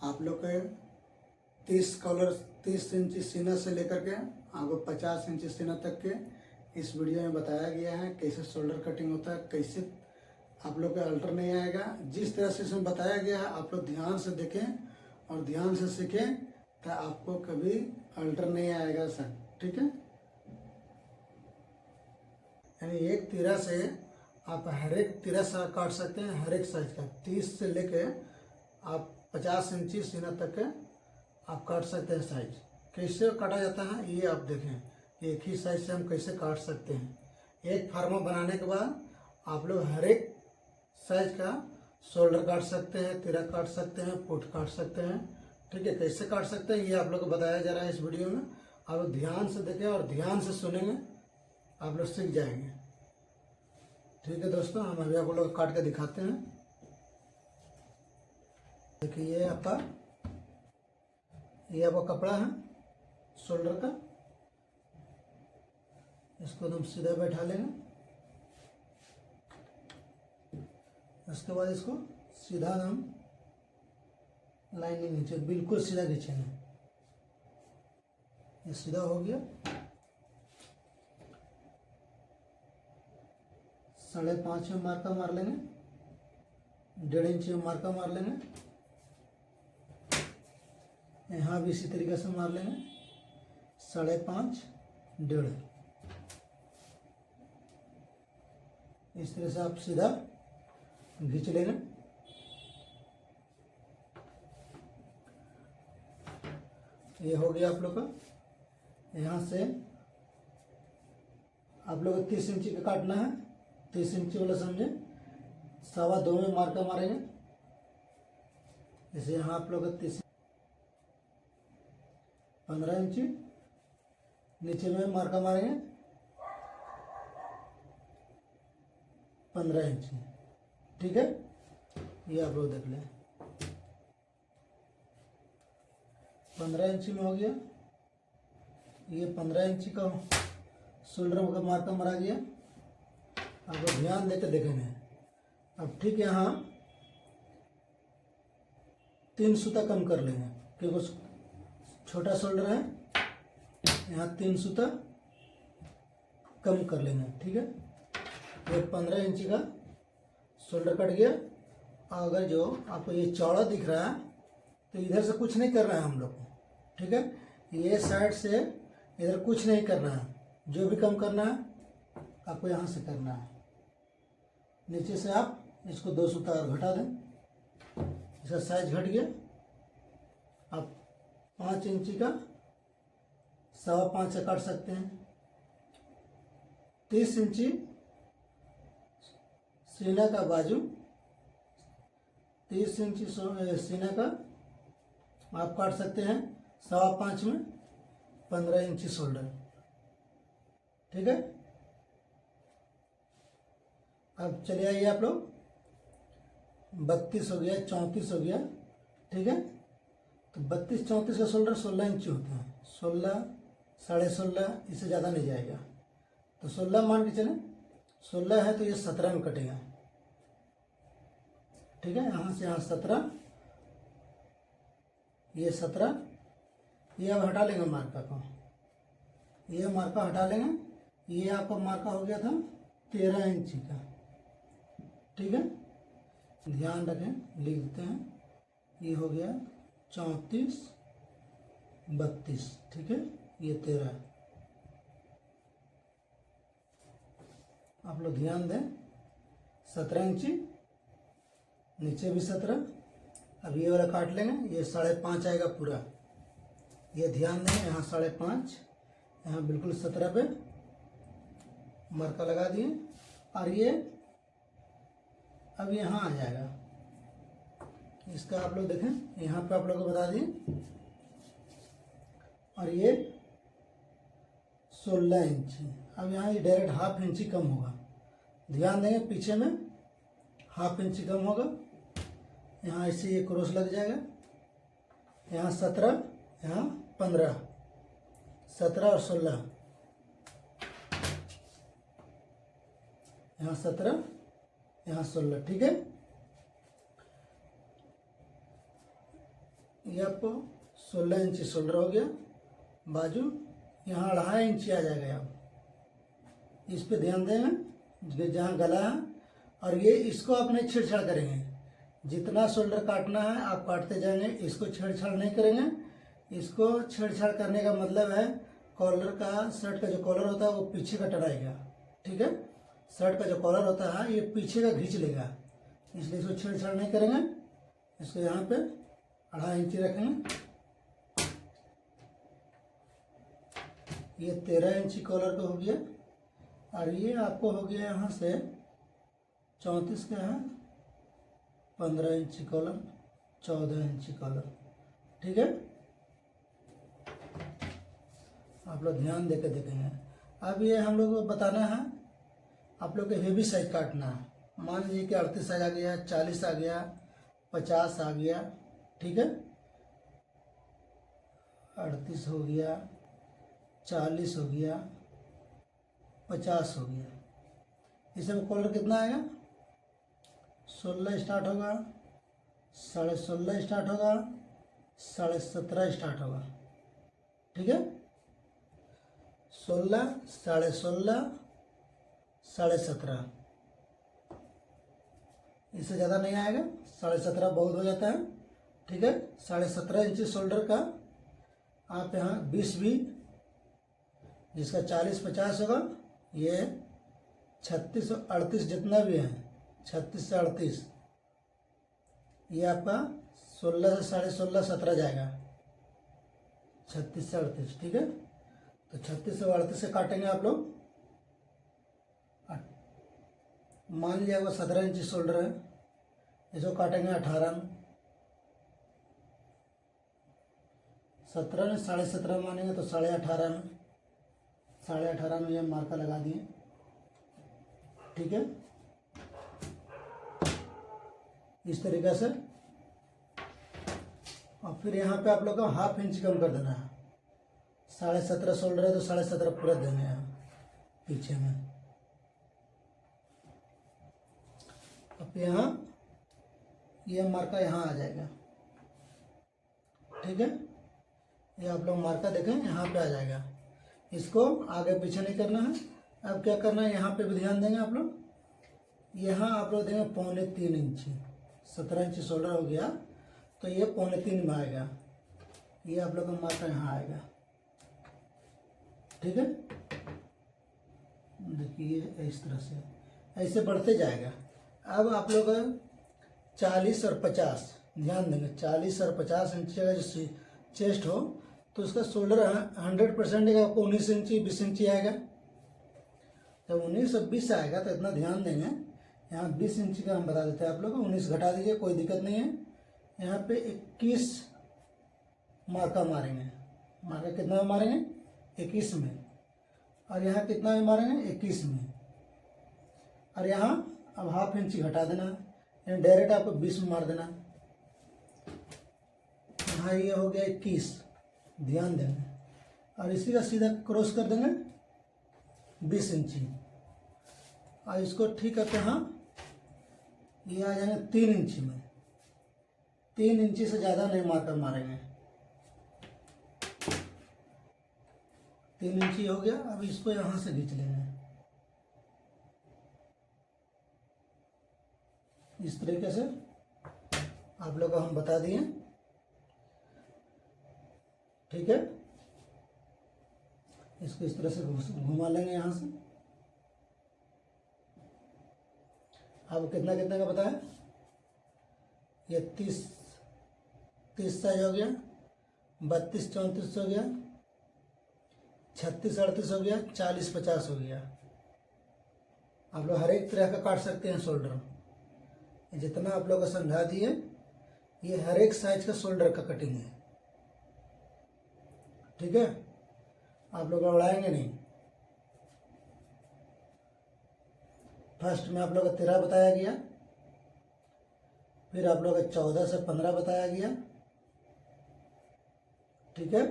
आप लोग के 30 इंची सीना से लेकर के आपको 50 इंची सीना तक के इस वीडियो में बताया गया है कैसे शोल्डर कटिंग होता है, कैसे आप लोग का अल्टर नहीं आएगा। जिस तरह से इसमें बताया गया है आप लोग ध्यान से देखें और ध्यान से सीखें तो आपको कभी अल्टर नहीं आएगा सर, ठीक है। यानी एक तीरा से आप हर एक तीरा से काट सकते हैं, हर एक साइज का 30 से लेके आप 50 इंची सीना तक के आप काट सकते हैं। साइज कैसे काटा जाता है ये आप देखें, एक ही साइज से हम कैसे काट सकते हैं। एक फार्मा बनाने के बाद आप लोग हर एक साइज का शोल्डर काट सकते हैं, तीरा काट सकते हैं, पुट काट सकते हैं, ठीक है। कैसे काट सकते हैं ये आप लोग को बताया जा रहा है इस वीडियो में। आप लोग ध्यान से देखें और ध्यान से सुनेंगे, आप लोग सीख जाएंगे, ठीक है दोस्तों। हम अभी आप लोग काट के दिखाते हैं। देखिए ये आपका कपड़ा है शोल्डर का, इसको एकदम सीधा बैठा लेंगे। उसके बाद इसको सीधा हम लाइन नीचे बिल्कुल सीधा खींचेंगे। ये सीधा हो गया। 5.5 में मार्का मार लेंगे, 1.5 इंच में मार्का मार लेंगे। यहाँ भी इसी तरीके से मार लेंगे 5.5, 1.5। इस तरह से आप सीधा खींच लेंगे। ये हो गया आप लोग का। यहाँ से आप लोग को 30 इंची का काटना है। 30 इंची वाला समझे, 2.25 में मार्का मारेंगे। जैसे यहाँ आप लोग 30, 15 इंची नीचे में मार्का मारेंगे 15 इंची, ठीक है। ये आप लोग देख लें 15 इंची में हो गया। ये 15 इंची का शोल्डर का मार्का मारा गया। आप लोग ध्यान देकर देखेंगे। अब ठीक यहाँ 3 सूता कम कर लेंगे क्योंकि छोटा शोल्डर है। यहाँ 3 सूता कम कर लेंगे, ठीक है। ये 15 इंची का शोल्डर कट गया। अगर जो आपको ये चौड़ा दिख रहा है तो इधर से कुछ नहीं करना है हम लोग को, ठीक है। ये साइड से इधर कुछ नहीं करना है, जो भी कम करना है आपको यहाँ से करना है। नीचे से आप इसको 2 सूता और घटा दें, इसका साइज घट गया। आप 5 इंची का 5.25 से काट सकते हैं। 30 इंची सीना का बाजू, 30 इंची सीना का आप काट सकते हैं 5.25 में, 15 इंची शोल्डर, ठीक है। अब चले आइए आप लोग 32 हो गया, 34 हो गया, ठीक है। तो 32-34 का शोल्डर 16 इंची होता है। 16, 16.5 इससे ज़्यादा नहीं जाएगा। तो 16 मान के चलें, 16 है तो ये 17 में कटेगा, ठीक है। यहाँ से यहाँ 17, ये 17, ये अब हटा लेंगे मार्का को। ये मार्का हटा लेंगे। ये आपका मार्का हो गया था 13 इंची का, ठीक है। ध्यान रखें, लिख देते हैं। ये हो गया 34, 32, ठीक है। ये 13। आप लोग ध्यान दें, 17 इंची, नीचे भी 17। अब ये वाला काट लेंगे, ये 5.5 आएगा पूरा। ये ध्यान दें, यहाँ 5.5, यहाँ बिल्कुल 17 पे मार्का लगा दिए। और ये अब यहाँ आ जाएगा। इसका आप लोग देखें, यहाँ पे आप लोग को बता दिए। और ये 16 इंची। अब यहाँ ये डायरेक्ट 1/2 इंची कम होगा। ध्यान देंगे, पीछे में 1/2 इंची कम होगा। यहाँ ऐसे ये क्रॉस लग जाएगा। यहाँ 17, यहाँ 15, 17 और 16, यहाँ 17, यहाँ 16, ठीक है। ये आपको 16 इंची शोल्डर हो गया। बाजू यहाँ 2.5 इंची आ जाएगा। आप इस पे ध्यान देंगे जहाँ गला है, और ये इसको आप नहीं छेड़छाड़ करेंगे। जितना शोल्डर काटना है आप काटते जाएंगे, इसको छेड़छाड़ नहीं करेंगे। इसको छेड़छाड़ करने का मतलब है कॉलर का, शर्ट का जो कॉलर होता है वो पीछे का टराएगा, ठीक है। शर्ट का जो कॉलर होता है ये पीछे का खींच लेगा, इसलिए इसको छेड़छाड़ नहीं करेंगे। इसको यहाँ पे 2.5 इंची रखेंगे। ये 13 इंची कॉलर का हो गया, और ये आपको हो गया यहाँ से 34 का है, 15 इंची कॉलर, 14 इंची कॉलर, ठीक है। आप लोग ध्यान देकर देखेंगे। अब ये हम लोग को बताना है, आप लोग को हेवी साइज काटना है। मान लीजिए कि 38 साइज आ गया, 40 आ गया, 50 आ गया, ठीक है। 38 हो गया, 40 हो गया, 50 हो गया। इसमें कॉलर कितना आएगा? 16 स्टार्ट होगा, 16.5 स्टार्ट होगा, 17.5 स्टार्ट होगा, ठीक है। 16, 16.5, 17.5, इससे ज़्यादा नहीं आएगा। 17.5 बहुत हो जाता है, ठीक है। 17.5 इंची शोल्डर का आप यहाँ 20 भी, जिसका 40-50 होगा, ये 36 और 38 जितना भी है, 36 से 38, ये आपका 16 से 16.5, 17 जाएगा, 36 से 38, ठीक है। तो 36 से 38 से काटेंगे आप लोग। मान लीजिए आपका 17 इंची शोल्डर है, इसको काटेंगे 18 में। 17 में 17.5 मानेंगे तो 18.5 में, 18.5 में ये मार्का लगा दिए, ठीक है। इस तरीक़े से। और फिर यहाँ पे आप लोग को 1/2 इंच कम कर देना है। 17.5 शोल्डर है तो 17.5 पूरा देंगे यहाँ पीछे में। अब यहाँ ये मार्का यहाँ आ जाएगा, ठीक है। ये आप लोग मार्का देखें, यहाँ पे आ जाएगा। इसको आगे पीछे नहीं करना है। अब क्या करना है, यहाँ पे भी ध्यान देंगे आप लोग। यहाँ आप लोग देंगे 3.25 इंची। 17 इंची शोल्डर हो गया तो ये 3.25 में आएगा। ये आप लोग का मार्का यहाँ आएगा, ठीक है। देखिए इस तरह से ऐसे बढ़ते जाएगा। अब आप लोग 40 और 50 ध्यान देंगे। 40 और 50 इंची का जो चेस्ट हो तो उसका शोल्डर 100% आपको 19 इंची 20 इंची आएगा। जब 19 और 20 आएगा तो इतना ध्यान देंगे। यहाँ 20 इंची का हम बता देते हैं आप लोग को, 19 घटा दीजिए, कोई दिक्कत नहीं है। यहाँ पे 21 मार्का मारेंगे। मार्का कितना में मारेंगे? 21 में। और यहाँ कितना में मारेंगे? 21 में। और यहाँ अब 1/2 इंची घटा देना, यानी डायरेक्ट आपको 20 में मार देना। यहाँ ये हो गया 21, ध्यान देंगे। और इसी का सीधा क्रॉस कर देंगे 20 इंची। और इसको ठीक करके यहाँ ये आ जाएंगे 3 इंची में। 3 इंची से ज़्यादा नहीं मार्कर मारेंगे। 3 इंची हो गया। अब इसको यहाँ से खींच लेंगे इस तरीके से। आप लोग को हम बता दिए, ठीक है। इसको इस तरह से घुमा लेंगे यहाँ से। अब कितना कितना का बताया? ये 30 साइज हो गया, 32 34 हो गया, 36 38 हो गया, 40 50 हो गया। आप लोग हर एक तरह का काट सकते हैं शोल्डर। जितना आप लोग को समझा दिए, ये हर एक साइज का शोल्डर का कटिंग है, ठीक है। आप लोग बढ़ाएंगे नहीं। फर्स्ट में आप लोग को 13 बताया गया, फिर आप लोग को 14 से 15 बताया गया, ठीक है।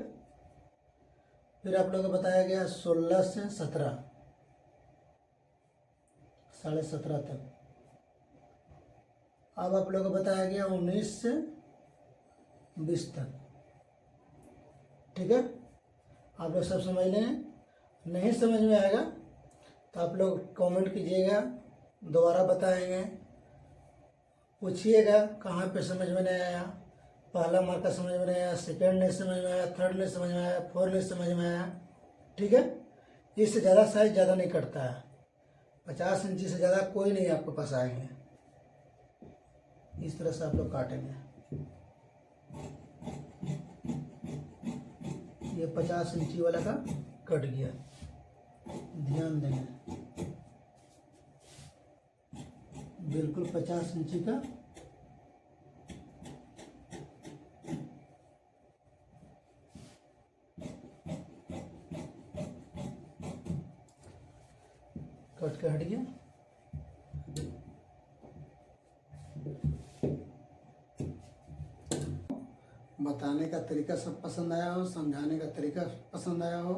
फिर आप लोग को बताया गया 16 से 17, 17.5 तक। अब आप लोग को बताया गया 19 से 20 तक। ठीक है, आप लोग सब समझ लें। नहीं समझ में आएगा तो आप लोग कमेंट कीजिएगा, दोबारा बताएंगे। पूछिएगा कहाँ पे समझ में नहीं आया, पहला मार्का समझ में नहीं आया, सेकेंड नहीं समझ में आया, थर्ड नहीं समझ में आया, फोर्थ नहीं समझ में आया। ठीक है, इससे ज़्यादा साइज ज़्यादा नहीं कटता है। 50 इंची से ज़्यादा कोई नहीं आपके पास आएंगे। इस तरह से आप लोग काटेंगे। ये 50 इंची वाला का कट गया, ध्यान देंगे। बिल्कुल 50 इंची का कट के हट गया। बताने का तरीका सब पसंद आया हो, समझाने का तरीका पसंद आया हो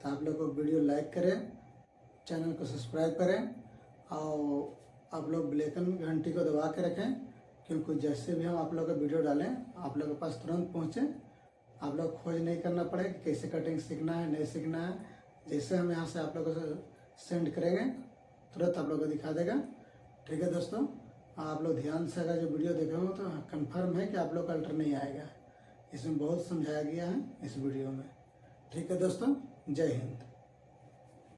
तो आप लोग को वीडियो लाइक करें, चैनल को सब्सक्राइब करें और आप लोग बेल घंटी को दबा के रखें, क्योंकि जैसे भी हम आप लोग का वीडियो डालें आप लोग के पास तुरंत पहुँचे। आप लोग खोज नहीं करना पड़े कि कैसे कटिंग सीखना है नहीं सीखना है। जैसे हम यहाँ से आप लोगों से सेंड करेंगे तुरंत आप लोग को दिखा देगा। ठीक है दोस्तों, आप लोग ध्यान से अगर जो वीडियो देखे हो तो कंफर्म है कि आप लोग का अल्टर नहीं आएगा। इसमें बहुत समझाया गया है इस वीडियो में। ठीक है दोस्तों, जय हिंद।